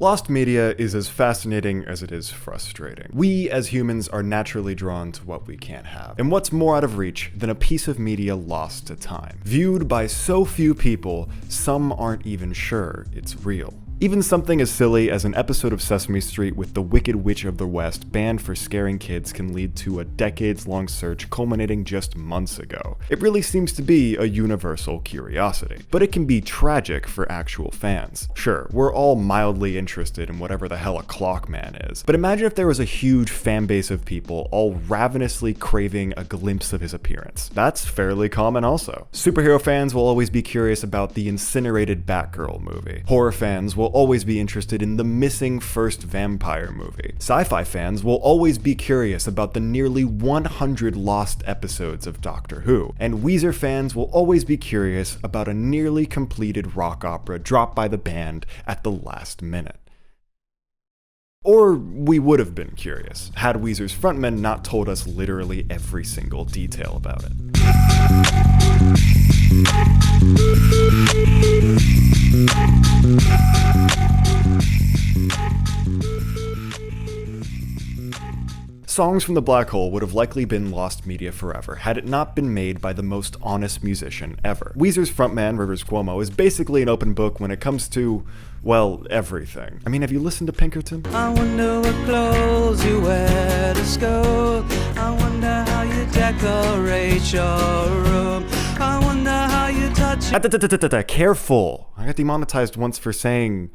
Lost media is as fascinating as it is frustrating. We, as humans, are naturally drawn to what we can't have. And what's more out of reach than a piece of media lost to time? Viewed by so few people, some aren't even sure it's real. Even something as silly as an episode of Sesame Street with the Wicked Witch of the West banned for scaring kids can lead to a decades-long search culminating just months ago. It really seems to be a universal curiosity. But it can be tragic for actual fans. Sure, we're all mildly interested in whatever the hell a clockman is, but imagine if there was a huge fan base of people all ravenously craving a glimpse of his appearance. That's fairly common also. Superhero fans will always be curious about the incinerated Batgirl movie. Horror fans will always be interested in the missing first vampire movie. Sci-fi fans will always be curious about the nearly 100 lost episodes of Doctor Who. And Weezer fans will always be curious about a nearly completed rock opera dropped by the band at the last minute. Or we would have been curious, had Weezer's frontman not told us literally every single detail about it. Songs from the Black Hole would have likely been lost media forever had it not been made by the most honest musician ever. Weezer's frontman, Cuomo, is basically an open book when it comes to, well, everything. I mean, have you listened to Pinkerton? I wonder what clothes you wear to school. I wonder how you decorate your room. I wonder how you touch. Careful! I got demonetized once for saying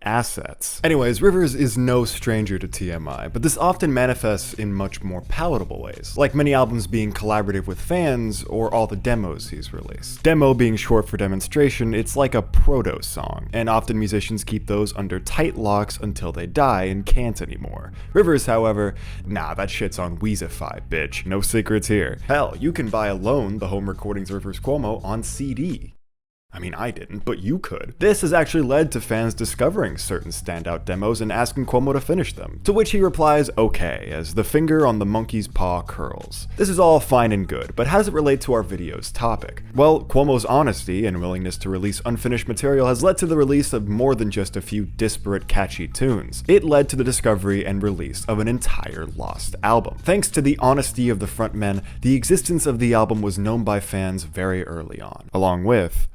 assets. Anyways, Rivers is no stranger to TMI, but this often manifests in much more palatable ways, like many albums being collaborative with fans or all the demos he's released. Demo being short for demonstration, it's like a proto-song, and often musicians keep those under tight locks until they die and can't anymore. Rivers, however, nah, that shit's on Weezify, bitch. No secrets here. Hell, you can buy alone the home recordings of Rivers Cuomo on CD. I mean, I didn't, but you could. This has actually led to fans discovering certain standout demos and asking Cuomo to finish them, to which he replies, okay, as the finger on the monkey's paw curls. This is all fine and good, but how does it relate to our video's topic? Well, Cuomo's honesty and willingness to release unfinished material has led to the release of more than just a few disparate, catchy tunes. It led to the discovery and release of an entire lost album. Thanks to the honesty of the frontmen, the existence of the album was known by fans very early on, along with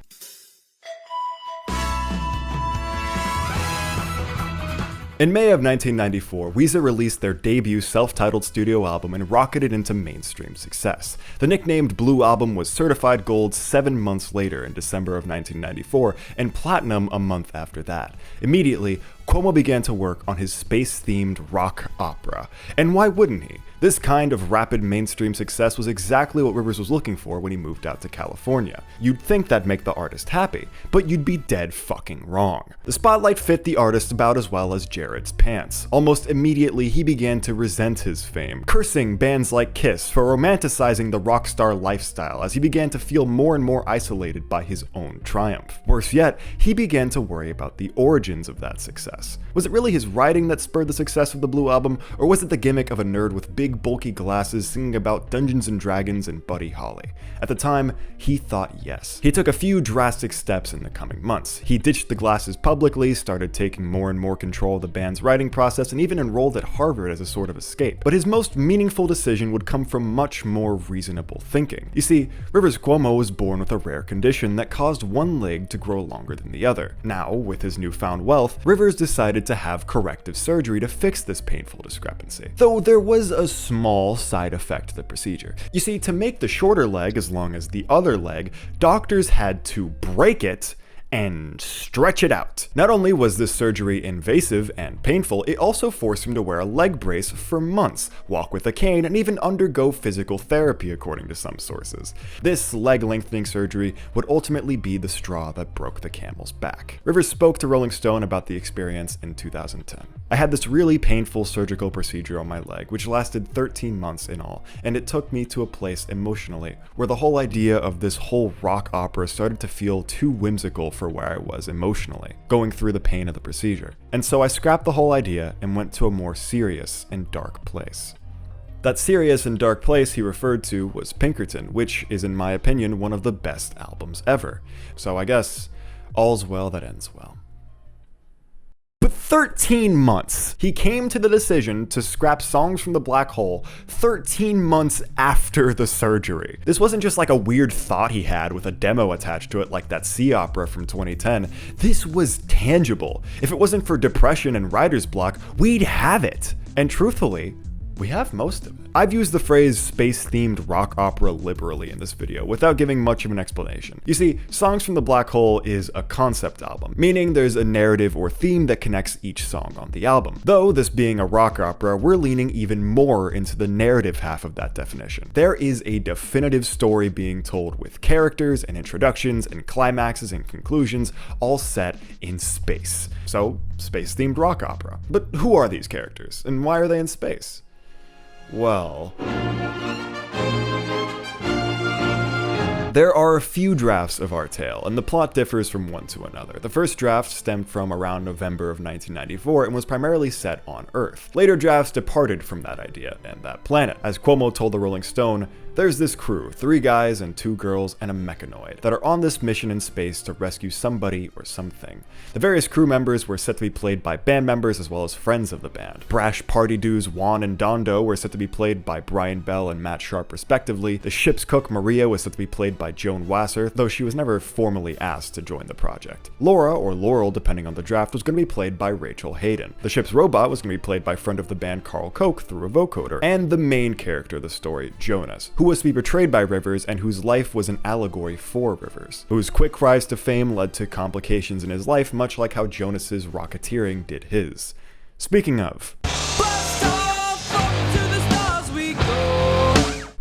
in May of 1994, Weezer released their debut self-titled studio album and rocketed into mainstream success. The nicknamed Blue Album was certified gold 7 months later in December of 1994, and platinum a month after that. Immediately, Cuomo began to work on his space-themed rock opera. And why wouldn't he? This kind of rapid mainstream success was exactly what Rivers was looking for when he moved out to California. You'd think that'd make the artist happy, but you'd be dead fucking wrong. The spotlight fit the artist about as well as Jared's pants. Almost immediately, he began to resent his fame, cursing bands like Kiss for romanticizing the rock star lifestyle as he began to feel more and more isolated by his own triumph. Worse yet, he began to worry about the origins of that success. Was it really his writing that spurred the success of the Blue Album, or was it the gimmick of a nerd with big bulky glasses singing about Dungeons and Dragons and Buddy Holly? At the time, he thought yes. He took a few drastic steps in the coming months. He ditched the glasses publicly, started taking more and more control of the band's writing process, and even enrolled at Harvard as a sort of escape. But his most meaningful decision would come from much more reasonable thinking. You see, Rivers Cuomo was born with a rare condition that caused one leg to grow longer than the other. Now, with his newfound wealth, Rivers decided to have corrective surgery to fix this painful discrepancy. Though there was a small side effect to the procedure. You see, to make the shorter leg as long as the other leg, doctors had to break it and stretch it out. Not only was this surgery invasive and painful, it also forced him to wear a leg brace for months, walk with a cane, and even undergo physical therapy, according to some sources. This leg lengthening surgery would ultimately be the straw that broke the camel's back. Rivers spoke to Rolling Stone about the experience in 2010. I had this really painful surgical procedure on my leg, which lasted 13 months in all, and it took me to a place emotionally where the whole idea of this whole rock opera started to feel too whimsical for where I was emotionally, going through the pain of the procedure. And so I scrapped the whole idea and went to a more serious and dark place. That serious and dark place he referred to was Pinkerton, which is in my opinion one of the best albums ever. So I guess all's well that ends well. But 13 months! He came to the decision to scrap Songs from the Black Hole 13 months after the surgery. This wasn't just like a weird thought he had with a demo attached to it like that sea opera from 2010. This was tangible. If it wasn't for depression and writer's block, we'd have it. And truthfully, we have most of it. I've used the phrase space-themed rock opera liberally in this video, without giving much of an explanation. You see, Songs from the Black Hole is a concept album, meaning there's a narrative or theme that connects each song on the album. Though, this being a rock opera, we're leaning even more into the narrative half of that definition. There is a definitive story being told with characters and introductions and climaxes and conclusions, all set in space. So, space-themed rock opera. But who are these characters, and why are they in space? Well, there are a few drafts of our tale, and the plot differs from one to another. The first draft stemmed from around November of 1994 and was primarily set on Earth. Later drafts departed from that idea and that planet. As Cuomo told the Rolling Stone, there's this crew, 3 guys and 2 girls and a mechanoid, that are on this mission in space to rescue somebody or something. The various crew members were set to be played by band members as well as friends of the band. Brash party dudes Juan and Dondo were set to be played by Brian Bell and Matt Sharp respectively. The ship's cook Maria was set to be played by Joan Wasser, though she was never formally asked to join the project. Laura, or Laurel depending on the draft, was going to be played by Rachel Hayden. The ship's robot was going to be played by friend of the band Carl Koch through a vocoder. And the main character of the story, Jonas, who was to be portrayed by Rivers and whose life was an allegory for Rivers, whose quick rise to fame led to complications in his life, much like how Jonas's rocketeering did his. Speaking of,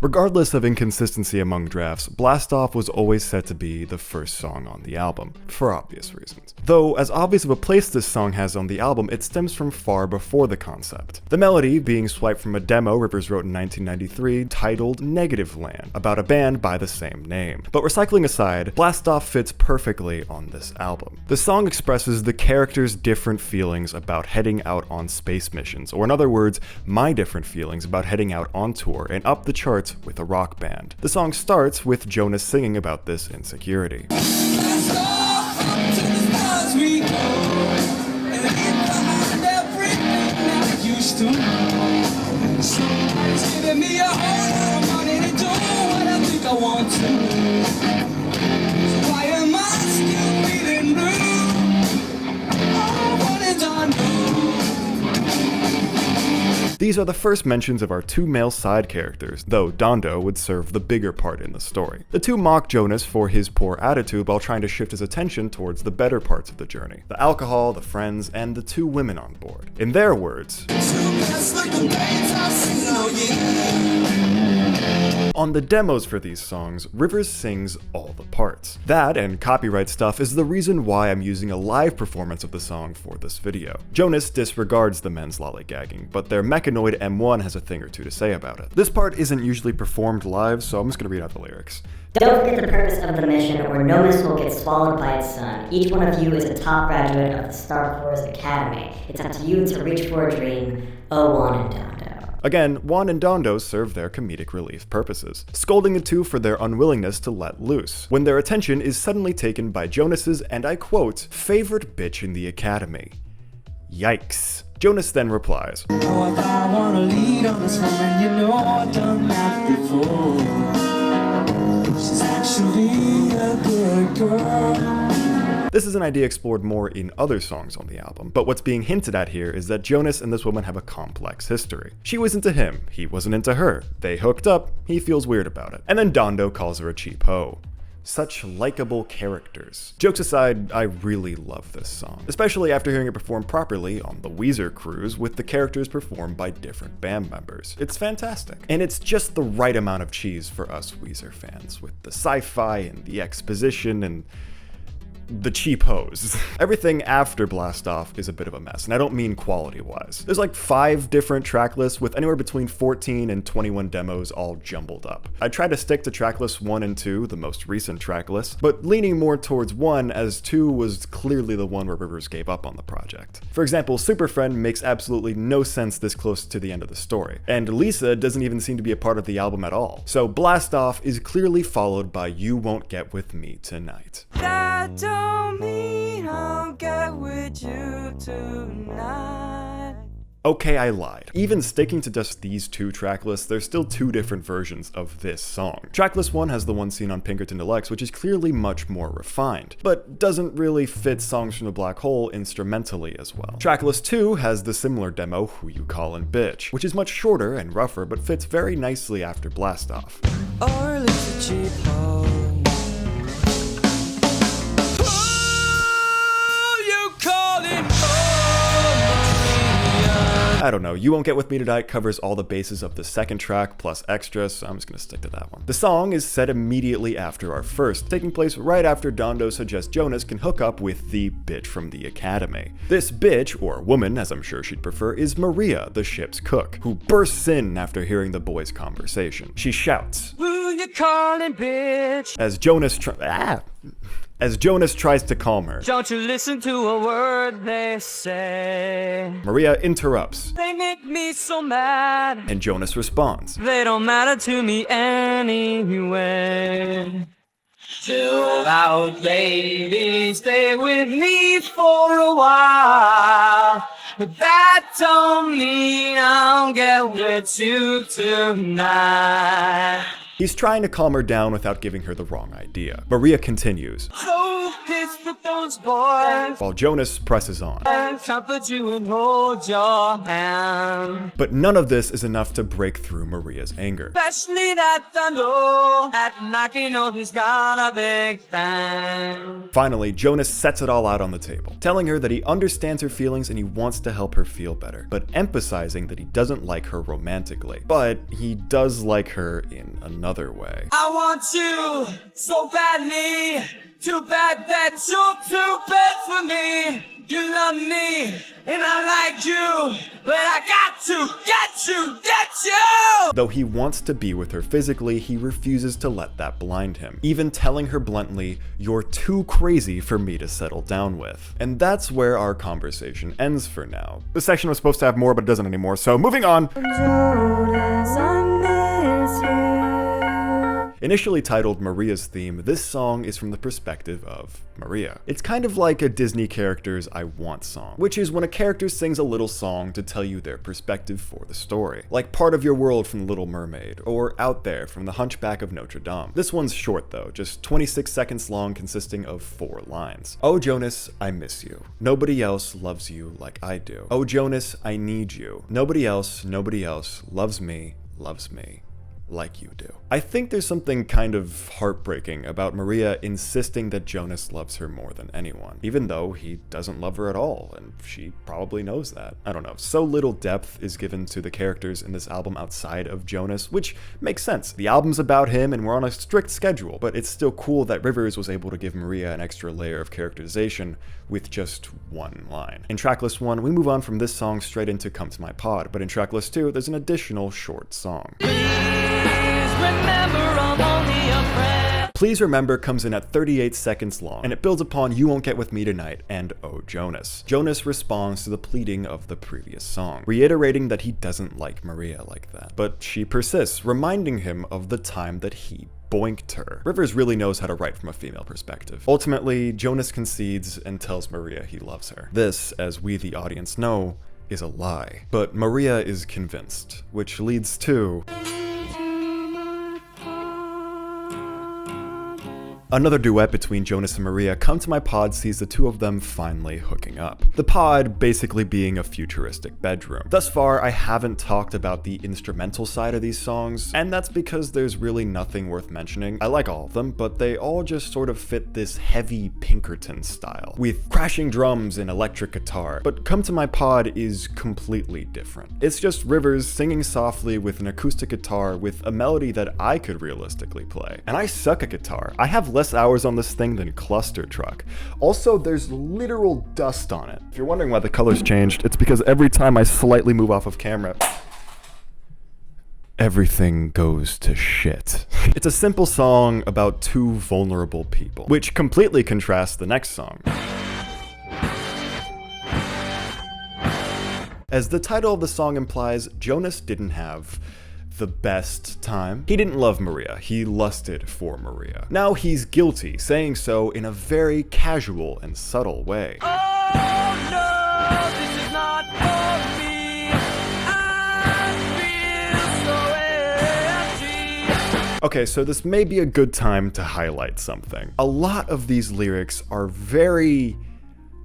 regardless of inconsistency among drafts, Blast Off was always set to be the first song on the album, for obvious reasons. Though, as obvious of a place this song has on the album, it stems from far before the concept. The melody being swiped from a demo Rivers wrote in 1993 titled Negative Land, about a band by the same name. But recycling aside, Blast Off fits perfectly on this album. The song expresses the characters' different feelings about heading out on space missions, or in other words, my different feelings about heading out on tour and up the charts with a rock band. The song starts with Jonas singing about this insecurity. These are the first mentions of our 2 male side characters, though Dondo would serve the bigger part in the story. The 2 mock Jonas for his poor attitude while trying to shift his attention towards the better parts of the journey. The alcohol, the friends, and the 2 women on board. In their words, on the demos for these songs, Rivers sings all the parts. That, and copyright stuff, is the reason why I'm using a live performance of the song for this video. Jonas disregards the men's lollygagging, but their mechanoid M1 has a thing or two to say about it. This part isn't usually performed live, so I'm just gonna read out the lyrics. Don't forget the purpose of the mission, or no missile gets swallowed by its sun. Each one of you is a top graduate of the Star Wars Academy. It's up to you to reach for a dream. Oh, Juan and Dondo. Again, Juan and Dondo serve their comedic relief purposes, scolding the 2 for their unwillingness to let loose, when their attention is suddenly taken by Jonas's, and I quote, favorite bitch in the academy. Yikes. Jonas then replies, Oh, if I wanna lead on this woman, you know I've done that before. She's actually a good girl. This is an idea explored more in other songs on the album, but what's being hinted at here is that Jonas and this woman have a complex history. She was into him, he wasn't into her. They hooked up, he feels weird about it. And then Dondo calls her a cheap hoe. Such likable characters. Jokes aside, I really love this song, especially after hearing it performed properly on the Weezer cruise with the characters performed by different band members. It's fantastic. And it's just the right amount of cheese for us Weezer fans, with the sci-fi and the exposition and the cheap hoes. Everything after Blast Off is a bit of a mess, and I don't mean quality-wise. There's like 5 different track lists with anywhere between 14 and 21 demos all jumbled up. I tried to stick to track lists 1 and 2, the most recent track lists, but leaning more towards 1 as 2 was clearly the one where Rivers gave up on the project. For example, Super Friend makes absolutely no sense this close to the end of the story, and Lisa doesn't even seem to be a part of the album at all. So Blast Off is clearly followed by You Won't Get With Me Tonight. don't mean I'll get with you tonight. Okay, I lied. Even sticking to just these two track lists, there's still two different versions of this song. Tracklist 1 has the one seen on Pinkerton Deluxe, which is clearly much more refined, but doesn't really fit Songs from the Black Hole instrumentally as well. Tracklist 2 has the similar demo, Who You Callin' Bitch, which is much shorter and rougher, but fits very nicely after Blast Off. Or at least a cheap hole. Who you calling I don't know, You Won't Get With Me Tonight covers all the bases of the second track plus extras, so I'm just gonna stick to that one. The song is set immediately after our first, taking place right after Dondo suggests Jonas can hook up with the bitch from the academy. This bitch, or woman as I'm sure she'd prefer, is Maria, the ship's cook, who bursts in after hearing the boys' conversation. She shouts, Who you calling bitch? as Jonas tries to calm her. Don't you listen to a word they say. Maria interrupts, They make me so mad. and Jonas responds, They don't matter to me anyway. Two loud ladies stay with me for a while, but that don't mean I'll get with you tonight. He's trying to calm her down without giving her the wrong idea. Maria continues, So pissed with those boys. while Jonas presses on. Comfort you and hold your hand. But none of this is enough to break through Maria's anger. Especially that thunder at knocking on he's got a big fan. Finally, Jonas sets it all out on the table, telling her that he understands her feelings and he wants to help her feel better, but emphasizing that he doesn't like her romantically. But he does like her in another way. I want you so badly. Too bad that you're too bad for me. You love me and I like you, but I got to get you. Though he wants to be with her physically, he refuses to let that blind him, even telling her bluntly, "You're too crazy for me to settle down with." And that's where our conversation ends for now. The section was supposed to have more, but it doesn't anymore, so moving on! Initially titled Maria's Theme, this song is from the perspective of Maria. It's kind of like a Disney character's I Want song, which is when a character sings a little song to tell you their perspective for the story. Like Part of Your World from The Little Mermaid, or Out There from The Hunchback of Notre Dame. This one's short though, just 26 seconds long, consisting of 4 lines. Oh Jonas, I miss you. Nobody else loves you like I do. Oh Jonas, I need you. Nobody else loves me like you do. I think there's something kind of heartbreaking about Maria insisting that Jonas loves her more than anyone, even though he doesn't love her at all, and she probably knows that. I don't know, so little depth is given to the characters in this album outside of Jonas, which makes sense. The album's about him and we're on a strict schedule, but it's still cool that Rivers was able to give Maria an extra layer of characterization with just one line. In tracklist 1, we move on from this song straight into Come to My Pod, but in tracklist 2, there's an additional short song. Please Remember comes in at 38 seconds long, and it builds upon You Won't Get With Me Tonight and Oh Jonas. Jonas responds to the pleading of the previous song, reiterating that he doesn't like Maria like that. But she persists, reminding him of the time that he boinked her. Rivers really knows how to write from a female perspective. Ultimately, Jonas concedes and tells Maria he loves her. This, as we the audience know, is a lie. But Maria is convinced, which leads to another duet between Jonas and Maria. Come to My Pod sees the two of them finally hooking up. The pod basically being a futuristic bedroom. Thus far, I haven't talked about the instrumental side of these songs, and that's because there's really nothing worth mentioning. I like all of them, but they all just sort of fit this heavy Pinkerton style, with crashing drums and electric guitar. But Come to My Pod is completely different. It's just Rivers singing softly with an acoustic guitar with a melody that I could realistically play. And I suck at guitar. I have less hours on this thing than Cluster Truck. Also, there's literal dust on it. If you're wondering why the color's changed, it's because every time I slightly move off of camera, everything goes to shit. It's a simple song about two vulnerable people, which completely contrasts the next song. As the title of the song implies, Jonas didn't have the best time. He didn't love Maria, he lusted for Maria. Now he's guilty, saying so in a very casual and subtle way. Oh no, this is not for me. I feel so empty. Okay, so this may be a good time to highlight something. A lot of these lyrics are very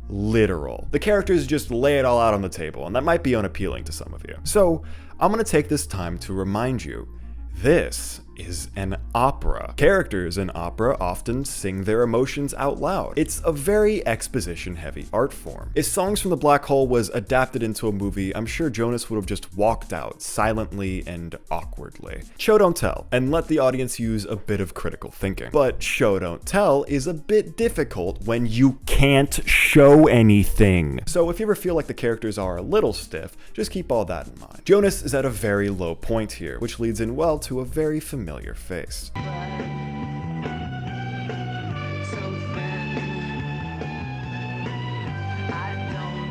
literal. The characters just lay it all out on the table, and that might be unappealing to some of you. So I'm gonna take this time to remind you, this is an opera. Characters in opera often sing their emotions out loud. It's a very exposition-heavy art form. If Songs from the Black Hole was adapted into a movie, I'm sure Jonas would have just walked out silently and awkwardly. Show don't tell, and let the audience use a bit of critical thinking. But show don't tell is a bit difficult when you can't show anything. So if you ever feel like the characters are a little stiff, just keep all that in mind. Jonas is at a very low point here, which leads in well to a very familiar face.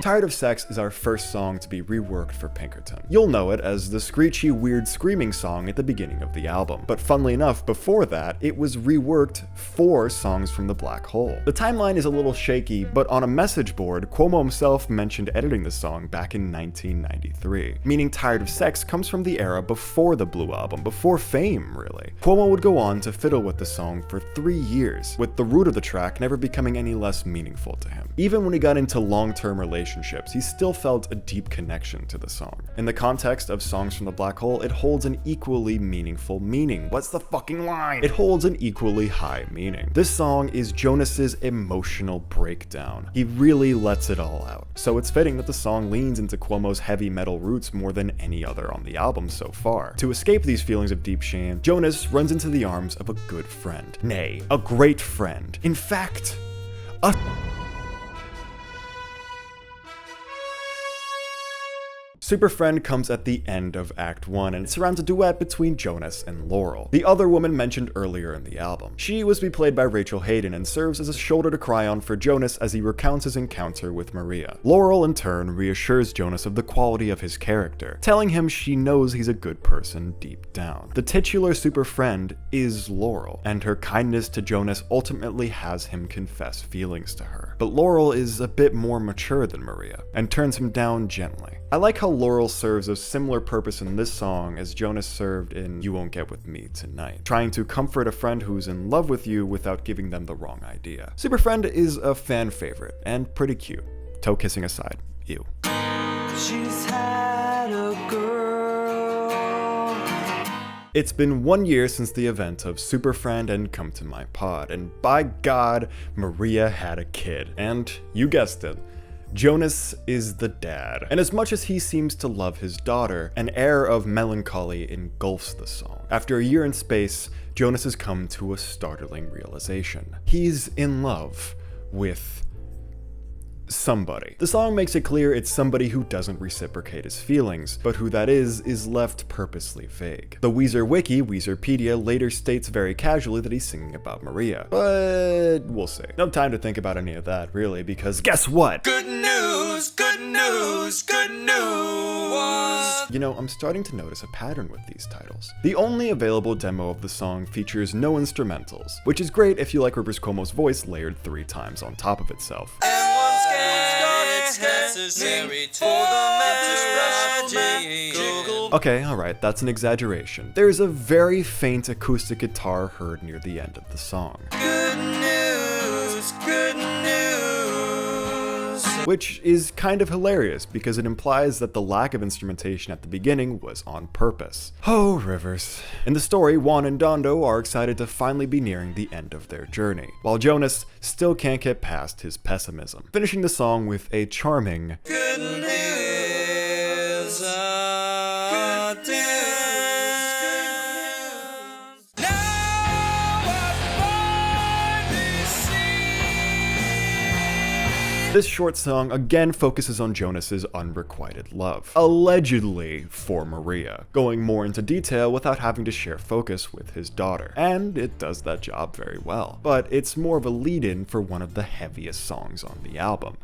Tired of Sex is our first song to be reworked for Pinkerton. You'll know it as the screechy, weird screaming song at the beginning of the album. But funnily enough, before that, it was reworked for Songs from the Black Hole. The timeline is a little shaky, but on a message board, Cuomo himself mentioned editing the song back in 1993. Meaning Tired of Sex comes from the era before the Blue Album, before fame, really. Cuomo would go on to fiddle with the song for 3 years, with the root of the track never becoming any less meaningful to him. Even when he got into long-term relationships, he still felt a deep connection to the song. In the context of Songs from the Black Hole, it holds an equally meaningful meaning. What's the fucking line? It holds an equally high meaning. This song is Jonas's emotional breakdown. He really lets it all out. So it's fitting that the song leans into Cuomo's heavy metal roots more than any other on the album so far. To escape these feelings of deep shame, Jonas runs into the arms of a good friend. Nay, a great friend. In fact, a Super Friend comes at the end of Act 1 and surrounds a duet between Jonas and Laurel, the other woman mentioned earlier in the album. She was to be played by Rachel Hayden and serves as a shoulder to cry on for Jonas as he recounts his encounter with Maria. Laurel, in turn, reassures Jonas of the quality of his character, telling him she knows he's a good person deep down. The titular Super Friend is Laurel, and her kindness to Jonas ultimately has him confess feelings to her. But Laurel is a bit more mature than Maria, and turns him down gently. I like how Laurel serves a similar purpose in this song as Jonas served in You Won't Get With Me Tonight, trying to comfort a friend who's in love with you without giving them the wrong idea. Super Friend is a fan favorite, and pretty cute. Toe kissing aside, ew. She's had a girl. It's been 1 year since the event of Super Friend and Come to My Pod, and by God, Maria had a kid. And you guessed it, Jonas is the dad. And as much as he seems to love his daughter, an air of melancholy engulfs the song. After a year in space, Jonas has come to a startling realization. He's in love with somebody. The song makes it clear it's somebody who doesn't reciprocate his feelings, but who that is left purposely vague. The Weezer wiki, Weezerpedia, later states very casually that he's singing about Maria, but we'll see. No time to think about any of that, really, because guess what? Good news, good news, good news. You know, I'm starting to notice a pattern with these titles. The only available demo of the song features no instrumentals, which is great if you like Rivers Cuomo's voice layered 3 times on top of itself. It's necessary to the strategy. Okay, alright, that's an exaggeration. There's a very faint acoustic guitar heard near the end of the song. Good news, good news. Which is kind of hilarious because it implies that the lack of instrumentation at the beginning was on purpose. Oh, Rivers. In the story, Juan and Dondo are excited to finally be nearing the end of their journey, while Jonas still can't get past his pessimism, finishing the song with a charming Good news, good news. Now I finally see. This short song again focuses on Jonas's unrequited love, allegedly for Maria, going more into detail without having to share focus with his daughter, and it does that job very well. But it's more of a lead-in for one of the heaviest songs on the album.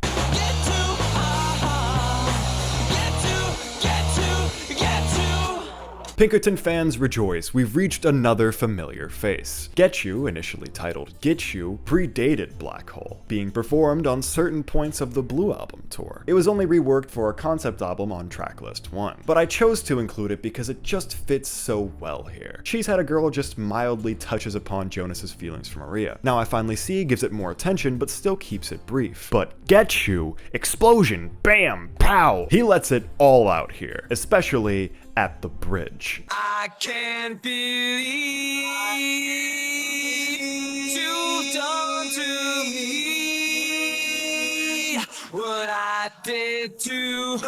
Pinkerton fans rejoice, we've reached another familiar face. Get You, initially titled Get You, predated Black Hole, being performed on certain points of the Blue Album tour. It was only reworked for a concept album on tracklist 1, but I chose to include it because it just fits so well here. She's Had a Girl just mildly touches upon Jonas's feelings for Maria. Now I Finally See gives it more attention, but still keeps it brief. But Get You, explosion, bam, pow! He lets it all out here, especially at the bridge. I can't believe you've done to me what I did to her.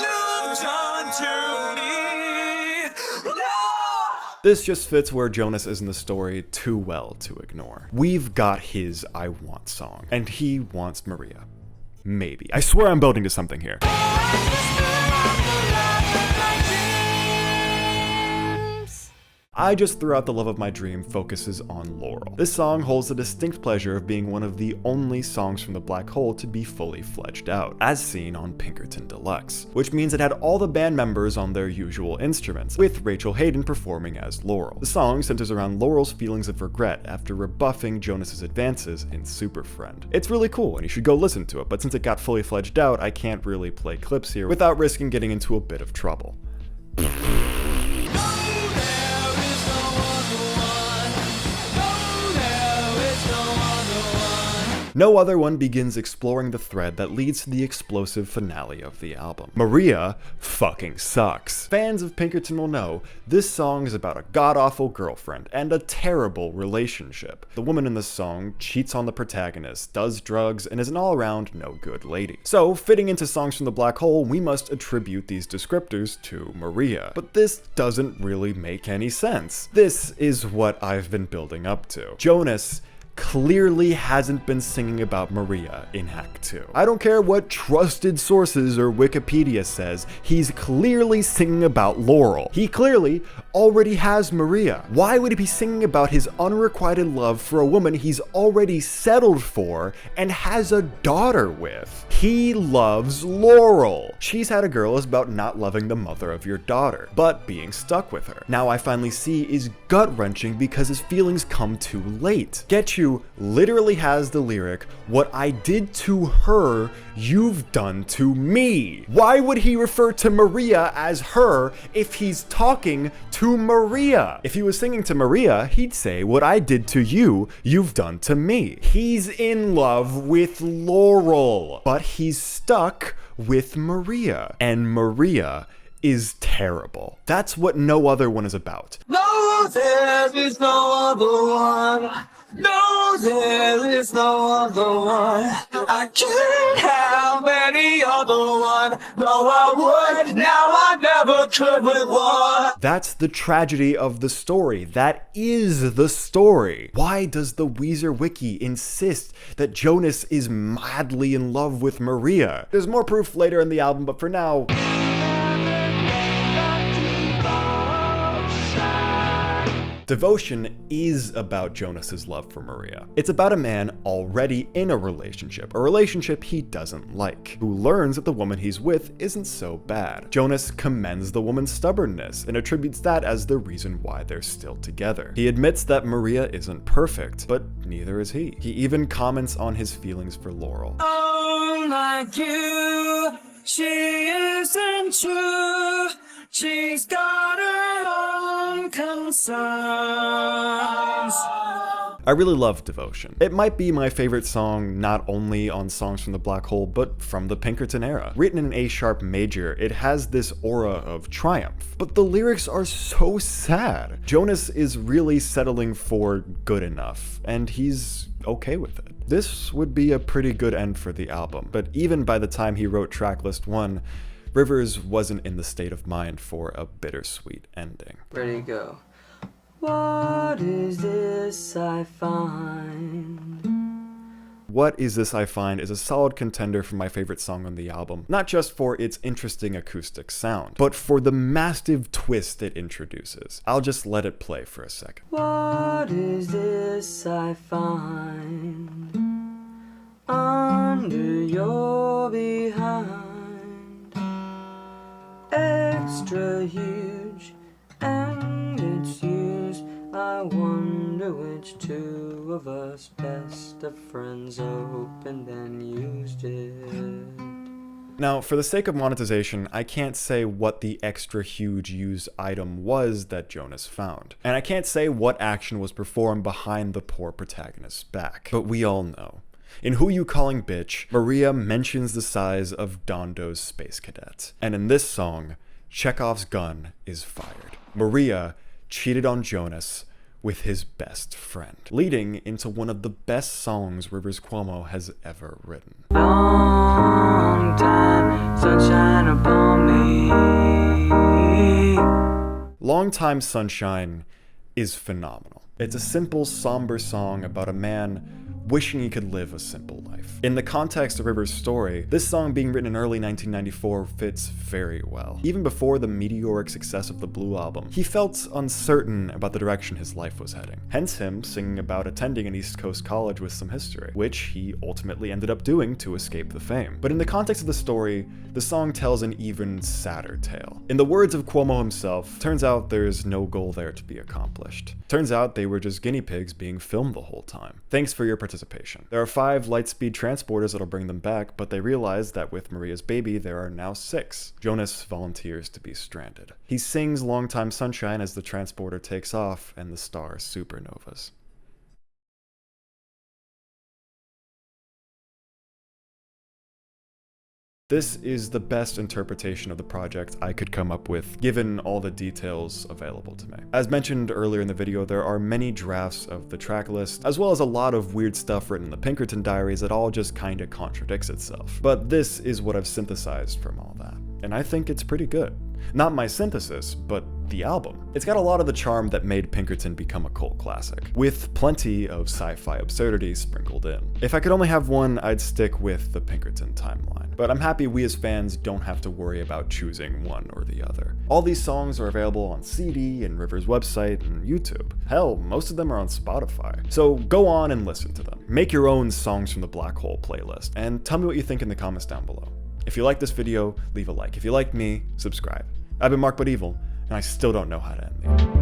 You've done to me. This just fits where Jonas is in the story too well to ignore. We've got his I Want song, and he wants Maria. Maybe. I swear I'm building to something here. I Just Threw Out the Love of My Dream focuses on Laurel. This song holds the distinct pleasure of being one of the only songs from the Black Hole to be fully fledged out, as seen on Pinkerton Deluxe, which means it had all the band members on their usual instruments, with Rachel Hayden performing as Laurel. The song centers around Laurel's feelings of regret after rebuffing Jonas's advances in Super Friend. It's really cool and you should go listen to it, but since it got fully fledged out, I can't really play clips here without risking getting into a bit of trouble. No Other One begins exploring the thread that leads to the explosive finale of the album. Maria fucking sucks. Fans of Pinkerton will know this song is about a god-awful girlfriend and a terrible relationship. The woman in this song cheats on the protagonist, does drugs, and is an all-around no-good lady. So, fitting into songs from the Black Hole, we must attribute these descriptors to Maria. But this doesn't really make any sense. This is what I've been building up to. Jonas clearly hasn't been singing about Maria in Act 2. I don't care what trusted sources or Wikipedia says, he's clearly singing about Laurel. He clearly already has Maria. Why would he be singing about his unrequited love for a woman he's already settled for and has a daughter with? He loves Laurel. She's Had a Girl is about not loving the mother of your daughter, but being stuck with her. Now I Finally See is gut-wrenching because his feelings come too late. Get You literally has the lyric, "What I did to her, you've done to me." Why would he refer to Maria as her if he's talking to Maria? If he was singing to Maria, he'd say, "What I did to you, you've done to me." He's in love with Laurel, but he's stuck with Maria, and Maria is terrible. That's what No Other One is about. No, there is no other one. No, there is no other one. I can't have any other one. No, I would. Now I never could with one. That's the tragedy of the story. That is the story. Why does the Weezer wiki insist that Jonas is madly in love with Maria? There's more proof later in the album, but for now, Devotion is about Jonas's love for Maria. It's about a man already in a relationship he doesn't like, who learns that the woman he's with isn't so bad. Jonas commends the woman's stubbornness and attributes that as the reason why they're still together. He admits that Maria isn't perfect, but neither is he. He even comments on his feelings for Laurel. Oh, like you, she isn't true. She's got her own concerns. I really love Devotion. It might be my favorite song not only on songs from the Black Hole, but from the Pinkerton era. Written in A-sharp major, it has this aura of triumph, but the lyrics are so sad. Jonas is really settling for good enough, and he's okay with it. This would be a pretty good end for the album, but even by the time he wrote tracklist 1, Rivers wasn't in the state of mind for a bittersweet ending. Ready to go. What is this I find? What Is This I Find is a solid contender for my favorite song on the album, not just for its interesting acoustic sound, but for the massive twist it introduces. I'll just let it play for a second. What is this I find under your behind? extra huge and it's used. I wonder which two of us best of friends opened and used it. Now, for the sake of monetization, I can't say what the extra huge used item was that Jonas found. And I can't say what action was performed behind the poor protagonist's back. But we all know. In Who You Calling Bitch, Maria mentions the size of Dondo's Space Cadet. And in this song, Chekhov's gun is fired. Maria cheated on Jonas with his best friend, leading into one of the best songs Rivers Cuomo has ever written. Long time, sunshine upon me. Long Time Sunshine is phenomenal. It's a simple, somber song about a man wishing he could live a simple life. In the context of Rivers' story, this song being written in early 1994 fits very well. Even before the meteoric success of the Blue Album, he felt uncertain about the direction his life was heading. Hence him singing about attending an East Coast college with some history, which he ultimately ended up doing to escape the fame. But in the context of the story, the song tells an even sadder tale. In the words of Cuomo himself, turns out there's no goal there to be accomplished. Turns out they were just guinea pigs being filmed the whole time. Thanks for your participation. There are 5 Lightspeed transporters that'll bring them back, but they realize that with Maria's baby, there are now 6. Jonas volunteers to be stranded. He sings Long Time Sunshine as the transporter takes off and the star supernovas. This is the best interpretation of the project I could come up with, given all the details available to me. As mentioned earlier in the video, there are many drafts of the track list, as well as a lot of weird stuff written in the Pinkerton diaries that all just kinda contradicts itself. But this is what I've synthesized from all that, and I think it's pretty good. Not my synthesis, but the album. It's got a lot of the charm that made Pinkerton become a cult classic, with plenty of sci-fi absurdity sprinkled in. If I could only have one, I'd stick with the Pinkerton timeline. But I'm happy we as fans don't have to worry about choosing one or the other. All these songs are available on CD and Rivers' website and YouTube. Hell, most of them are on Spotify. So go on and listen to them. Make your own Songs from the Black Hole playlist, and tell me what you think in the comments down below. If you like this video, leave a like. If you like me, subscribe. I've been Mark But Evil, and I still don't know how to end the